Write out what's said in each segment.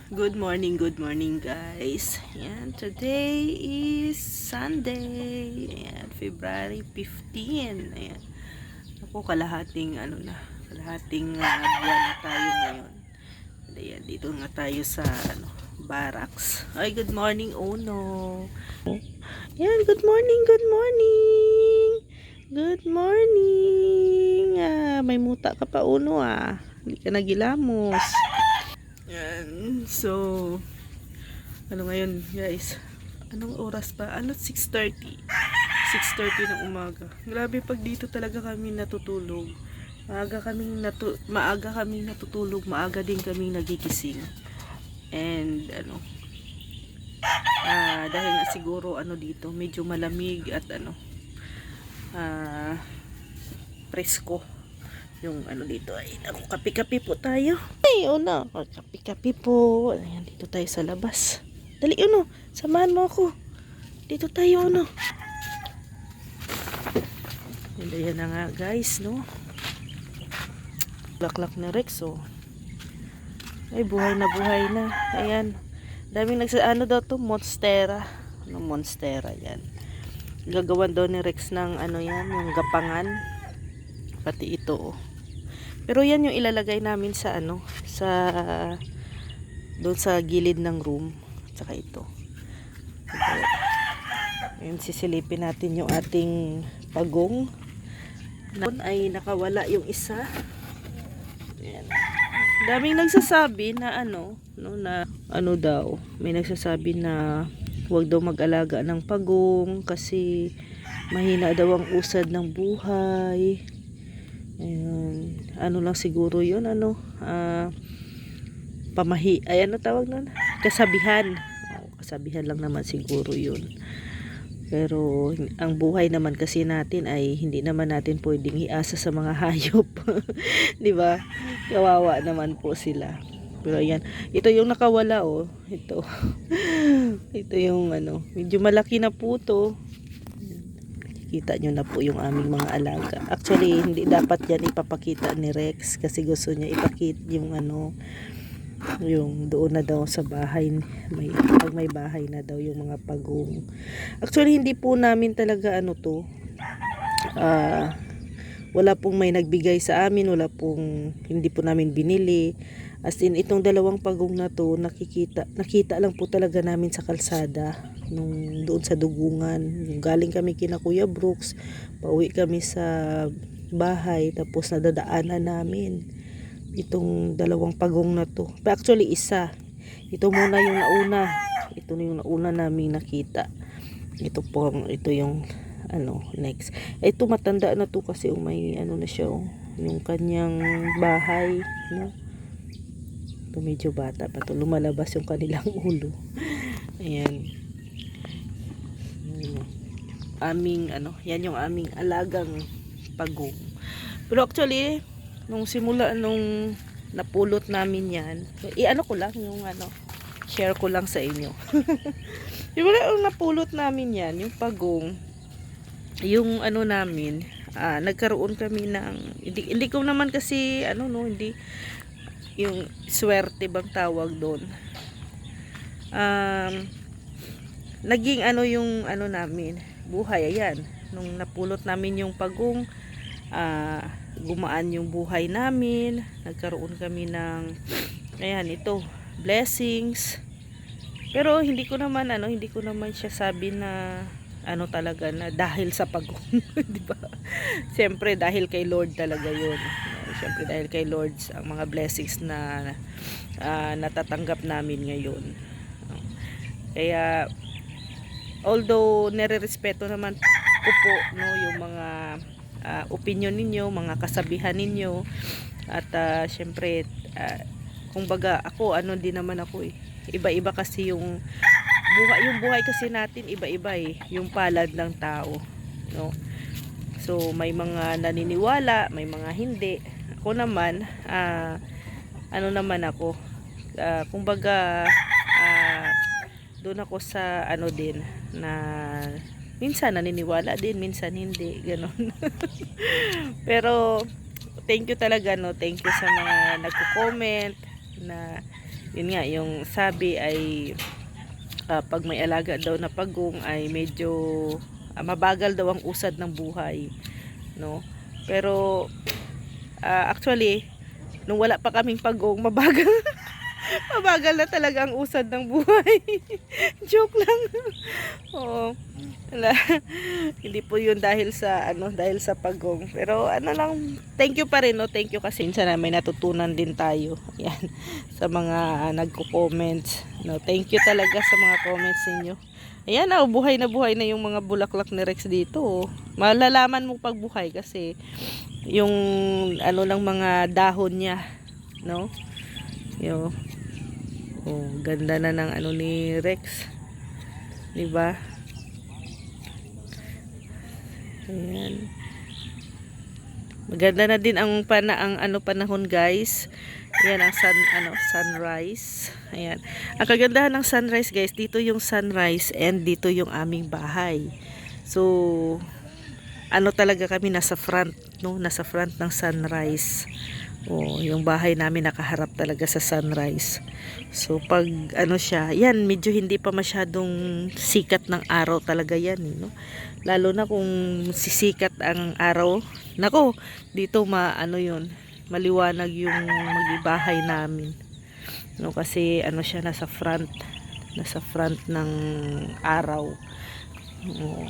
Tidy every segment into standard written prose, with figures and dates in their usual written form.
Good morning guys. Yan, today is Sunday. Ayan, February 15. Ayan. Ako kalahating kalahating buwan na tayo ngayon. Ayan, dito nga tayo sa barracks. Ay, good morning Uno. Yan, good morning, good morning. Good morning. May muta ka pa Uno Hindi ka nagilamos. Yan. So, ngayon guys? Anong oras pa? 6:30. 6:30 ng umaga. Grabe pag dito talaga kami natutulog. Maaga kaming natutulog, maaga din kaming nagigising. And dahil nga siguro dito medyo malamig at presko yung dito. Ay naku, kapi-kapi po tayo. Ay Uno, kapi-kapi po. Ayan, dito tayo sa labas. Dali Uno, samahan mo ako. Dito tayo Uno. Ayan na nga guys, no. Laklak na Rex Ay buhay na. Ayan. Daming daw to, Monstera. Monstera yan. Gagawan daw ni Rex ng yan, yung gapangan. Pati ito Pero yan yung ilalagay namin sa doon sa gilid ng room. Saka ito. Ngayon sisilipin natin yung ating pagong. Ay nakawala yung isa. Ayan. Daming nagsasabi na daw. May nagsasabi na huwag daw mag-alaga ng pagong kasi mahina daw ang usad ng buhay. Ayun. Lang siguro yun, tawag nun? Kasabihan. Kasabihan lang naman siguro yun. Pero ang buhay naman kasi natin ay hindi naman natin pwedeng iasa sa mga hayop. 'Di ba? Kawawa naman po sila. Pero ayan, ito yung nakawala Ito. Ito yung medyo malaki na po to. Kita nyo na po yung aming mga alaga. Actually, hindi dapat yan ipapakita ni Rex kasi gusto niya ipakita yung yung doon na daw sa bahay. Pag may bahay na daw yung mga pagong. Actually, hindi po namin talaga wala pong may nagbigay sa amin, hindi po namin binili. As in, itong dalawang pagong na to, nakita lang po talaga namin sa kalsada, doon sa dugungan. Galing kami kina Kuya Brooks, pauwi kami sa bahay, tapos nadadaanan namin itong dalawang pagong na to. Actually, isa. Ito muna yung nauna. Ito na yung nauna namin nakita. Ito yung next. Ito matanda na to kasi may na siya yung kanyang bahay, no? Ito medyo bata pa to, lumalabas yung kanilang ulo. Ayan. Yan yung aming alagang pagong. Pero actually, nung napulot namin yan, ko lang yung share ko lang sa inyo. Yung napulot namin yan, yung pagong, yung namin, nagkaroon kami ng, hindi ko naman kasi, hindi, yung swerte bang tawag doon. Naging yung namin, buhay, ayan. Nung napulot namin yung pagong, gumaan yung buhay namin. Nagkaroon kami ng, ayan, ito, blessings. Pero hindi ko naman siya sabi na talaga na dahil sa pagong, di ba? Siyempre dahil kay Lord talaga 'yun. Siyempre dahil kay Lord ang mga blessings na natatanggap namin ngayon. Kaya although nire-respeto naman ko po yung mga opinion ninyo, mga kasabihan ninyo, at siyempre kumbaga ako din naman ako iba-iba kasi yung buhay kasi natin, iba-iba yung palad ng tao, no? So may mga naniniwala, may mga hindi. Ako naman naman ako, kumbaga doon ako sa din na minsan naniniwala din, minsan hindi, ganon. Pero thank you talaga, no? Thank you sa mga nagko-comment na yun nga, yung sabi ay pag may alaga daw na pagong ay medyo mabagal daw ang usad ng buhay, no? Pero actually nung wala pa kaming pagong, mabagal mabagal na talaga ang usad ng buhay. Joke lang. Oo. Wala. Hindi po yun dahil sa dahil sa pagong. Pero lang, thank you pa rin, no? Thank you kasi minsan na may natutunan din tayo. Yan, sa mga nagko-comments. No, thank you talaga sa mga comments niyo. Ayan, buhay na yung mga bulaklak ni Rex dito. Oh. Malalaman mo pag buhay kasi yung lang mga dahon niya, no? Yo. Oh, ganda na ng ni Rex. 'Di ba? Ayan. Maganda na din ang panahon, guys. Ayan ang sunrise. Ayan. Ang kagandahan ng sunrise, guys, dito yung sunrise and dito yung aming bahay. So, talaga kami nasa front, no? Nasa front ng sunrise. Oh, yung bahay namin nakaharap talaga sa sunrise. So pag siya, yan medyo hindi pa masyadong sikat ng araw talaga yan, no? Lalo na kung sisikat ang araw. Nako, dito yun, maliwanag yung magibahay namin. No, kasi siya nasa front ng araw. Oh.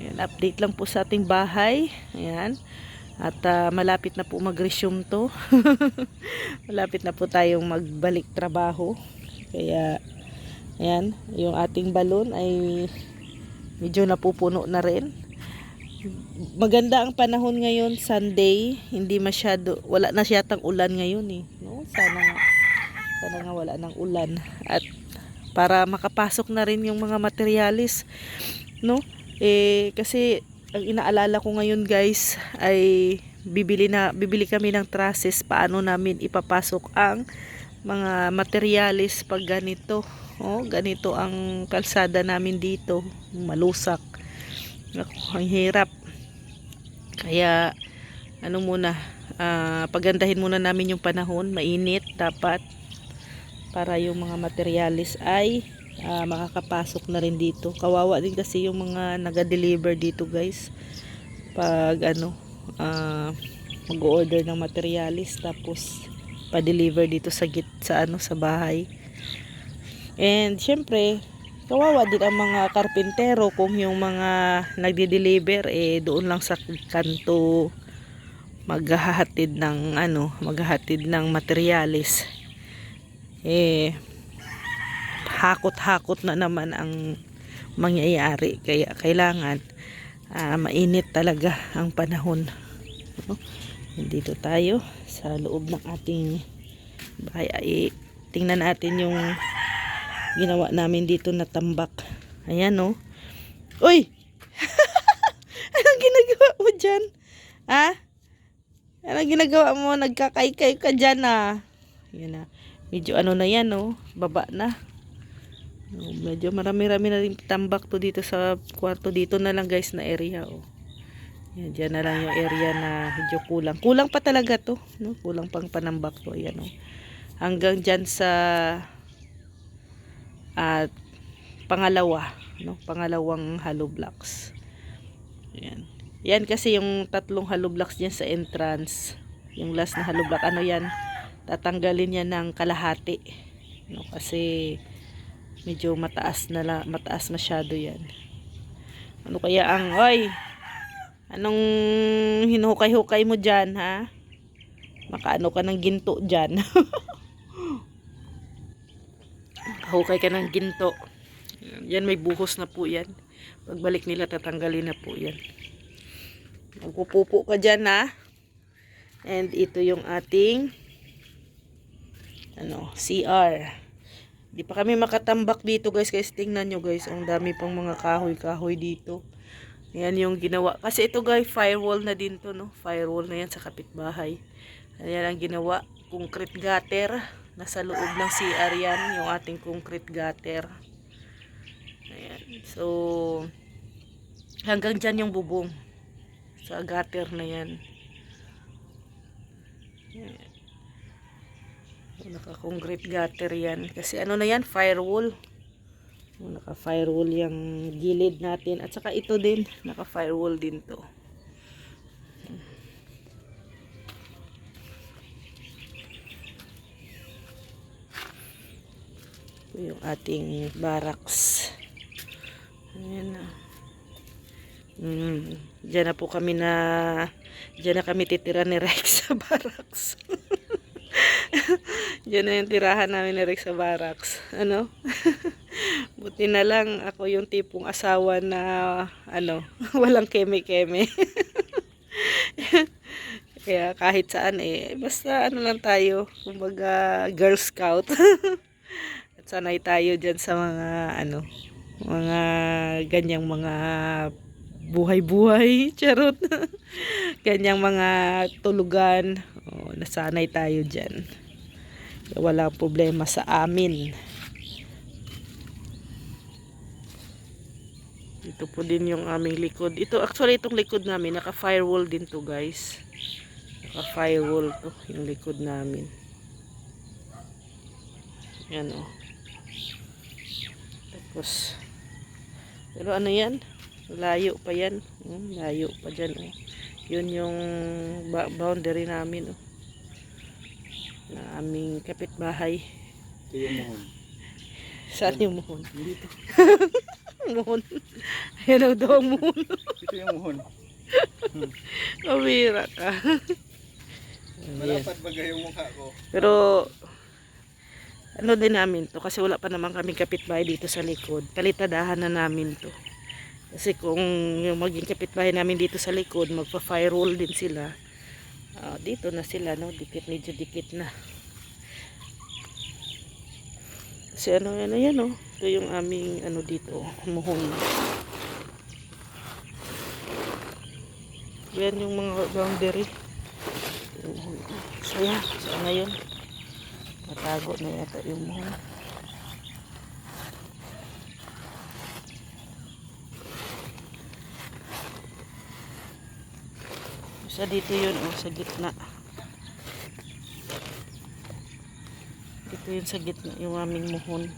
Ayan, update lang po sa ating bahay. Ayan. At malapit na po mag-resume to. Malapit na po tayong magbalik trabaho. Kaya, ayan, yung ating balon ay medyo napupuno na rin. Maganda ang panahon ngayon, Sunday. Hindi masyado, wala na siyatang ulan ngayon eh. No? Sana nga wala ng ulan. At para makapasok na rin yung mga materialis. No? Kasi ang inaalala ko ngayon, guys, ay bibili kami ng trusses. Paano namin ipapasok ang mga materialis pag ganito. Oh, ganito ang kalsada namin dito, malusak. Ang hirap. Kaya muna, pagandahin muna namin yung panahon, mainit dapat para yung mga materialis ay makakapasok na rin dito. Kawawa din kasi yung mga naga-deliver dito, guys. Pag mag-order ng materialis tapos pa-deliver dito sa bahay. And syempre, kawawa din ang mga karpintero kung yung mga nagde-deliver doon lang sa kanto maghahatid ng materialis. Hakot-hakot na naman ang mangyayari. Kaya kailangan mainit talaga ang panahon. Dito tayo sa loob ng ating bahay. Tingnan natin yung ginawa namin dito na tambak. Ayan, no? Uy! Anong ginagawa mo dyan? Ha? Anong ginagawa mo? Nagkakaykay ka dyan, Yan na. Medyo na yan, no? Baba na. Medyo marami-rami na rin tambak to dito sa kwarto. Dito na lang, guys, na area. Yan, dyan na lang yung area na medyo kulang. Kulang pa talaga to, no? Kulang pang panambak to. Ayan, no? Hanggang dyan sa pangalawang hollow blocks. Ayan. Yan kasi yung tatlong hollow blocks dyan sa entrance. Yung last na hollow block, yan? Tatanggalin yan ng kalahati. No? Kasi medyo mataas masyado yan. Kaya anong hinukay-hukay mo dyan, ha? Makaano ka ng ginto dyan. Hukay ka ng ginto. Yan, may buhos na po yan. Pagbalik nila, tatanggalin na po yan. Magpupupo ka dyan, ha? And ito yung ating CR. Di pa kami makatambak dito, guys. Kasi tingnan nyo, guys, ang dami pang mga kahoy-kahoy dito. Ayan yung ginawa. Kasi ito, guys, firewall na din to, no? Firewall na yan sa kapitbahay. Ayan ang ginawa. Concrete gutter. Nasa loob ng CR yan. Yung ating concrete gutter. Ayan. So, hanggang dyan yung bubong. Sa gutter na yan. Ayan. Naka-concrete gutter yan. Kasi ano na yan, firewall. Naka-firewall yung gilid natin. At saka ito din, naka-firewall din to. Ito yung ating barracks. Ayan na. Diyan na po kami diyan na kami titira ni Rex sa barracks. Diyan na yung tirahan namin ni Rex sa barracks. Ano? Buti na lang ako yung tipong asawa na walang keme-keme. Kaya kahit saan basta lang tayo, kumbaga Girl Scout. At sanay tayo diyan sa mga mga ganyang mga buhay-buhay, charot. Ganyang mga tulugan. Nasanay tayo diyan. Wala problema sa amin. Ito po din yung aming likod. Actually itong likod namin, naka-firewall din to, guys. Naka-firewall to yung likod namin. Yan Tapos pero ano yan? Layo pa yan. Layo pa dyan. Yun yung boundary namin. Na aming kapitbahay. Ito yung muhon. Saan yung muhon? Dito. Muhon. Ayan daw ang muhon. Ito yung muhon. Kamira ka. Malapat bagay yung mukha ko. Pero ano din namin to, kasi wala pa naman kaming kapitbahay dito sa likod. Kalitadahan na namin to. Kasi kung yung maging kapitbahay namin dito sa likod, magpa-firewall din sila. Dito na sila, medyo dikit na. Kasi yan ito yung aming dito, muhon. Yan yung mga boundary. So yan, saan na yun? Natago na yata yung muhon. Sa dito yun, sa gitna. Dito yun sa gitna, yung aming muhon.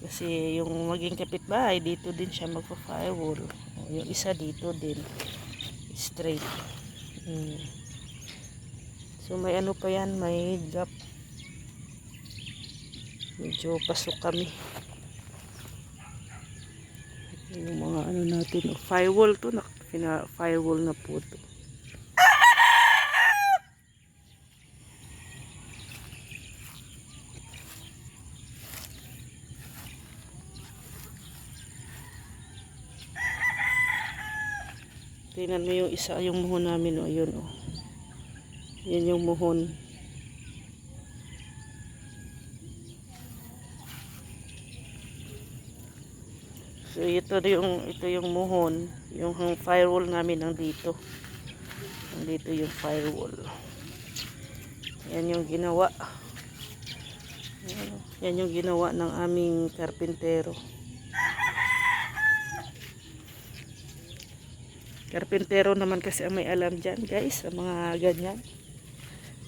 Kasi yung maging kapitbahay, dito din siya magpa-firewall. Yung isa dito din. Straight. So may pa yan, may gap. Medyo pasok kami. Yung mga natin, firewall to, firewall na po to. Tingnan mo yung isa, yung muhon namin, yun, Yan yung muhon. So ito yung muhon, yung firewall namin nandito. Nandito yung firewall. Yan yung ginawa. Yan yung ginawa ng aming karpintero. Karpintero naman kasi ang may alam dyan, guys, sa mga ganyan.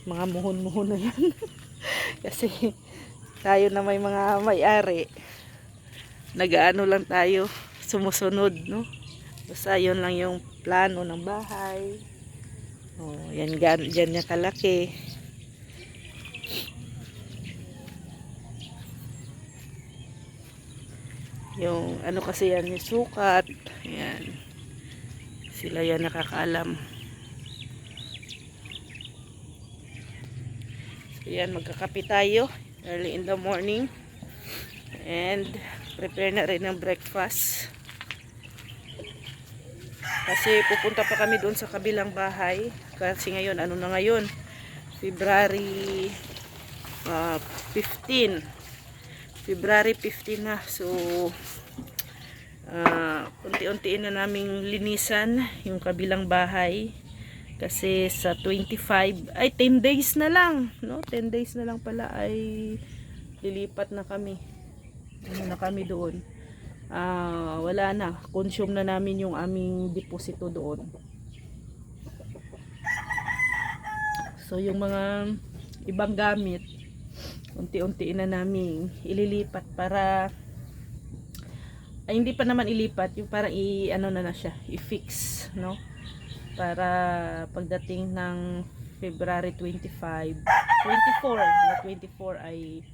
Mga muhon-muhon na yan. Kasi tayo na may mga may-ari. Nag-aano lang tayo, sumusunod, Basta yun lang yung plano ng bahay. Yan niya kalaki. Yung kasi yan, yung sukat. Yan. Sila yan nakakaalam. So yan, magkakape tayo early in the morning. And prepare na rin ng breakfast. Kasi pupunta pa kami doon sa kabilang bahay. Kasi ngayon, na ngayon? February 15. February 15 na. So, unti-untiin na naming linisan yung kabilang bahay. Kasi sa 25, 10 days na lang. 10 days na lang pala ay lilipat na kami. Na kami doon. Wala na, consume na namin yung aming deposito doon. So yung mga ibang gamit unti-unti na namin ililipat para ay hindi pa naman ilipat, yung parang ano na siya, i-fix, no? Para pagdating ng February 24 na 24 ay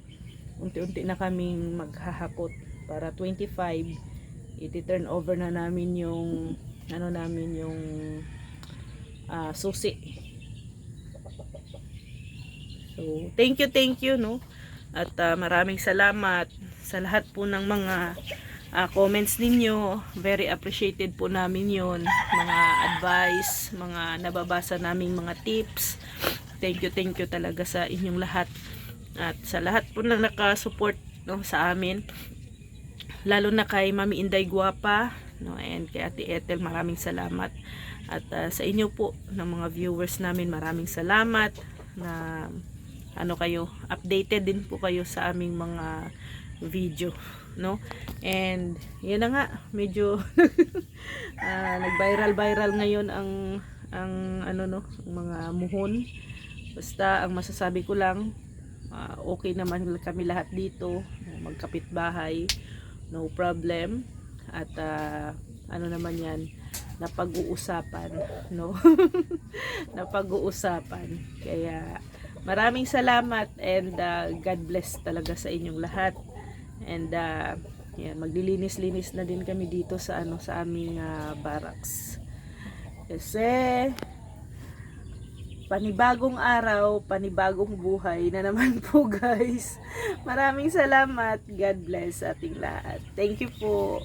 unti-unti na kaming maghahakot para 25 i-turn over na namin yung ano namin yung susi. So, thank you, no? At maraming salamat sa lahat po ng mga comments ninyo. Very appreciated po namin yon. Mga advice, mga nababasa naming mga tips. Thank you talaga sa inyong lahat. At sa lahat po na nakasupport, no, sa amin. Lalo na kay Mami Inday Guapa, no, and kay Ate Ethel, maraming salamat. At sa inyo po, ng mga viewers namin, maraming salamat na ano kayo, updated din po kayo sa aming mga video, no? And yun na nga, medyo nag-viral ngayon ang ano, no, ang mga muhon. Basta ang masasabi ko lang, okay naman kami lahat dito, magkapitbahay, no problem. At ano naman yan, napag-uusapan, no? Napag-uusapan. Kaya maraming salamat and God bless talaga sa inyong lahat. And yan, maglilinis-linis na din kami dito sa ano, sa aming barracks. Kasi panibagong araw, panibagong buhay na naman po, guys. Maraming salamat. God bless ating lahat. Thank you po.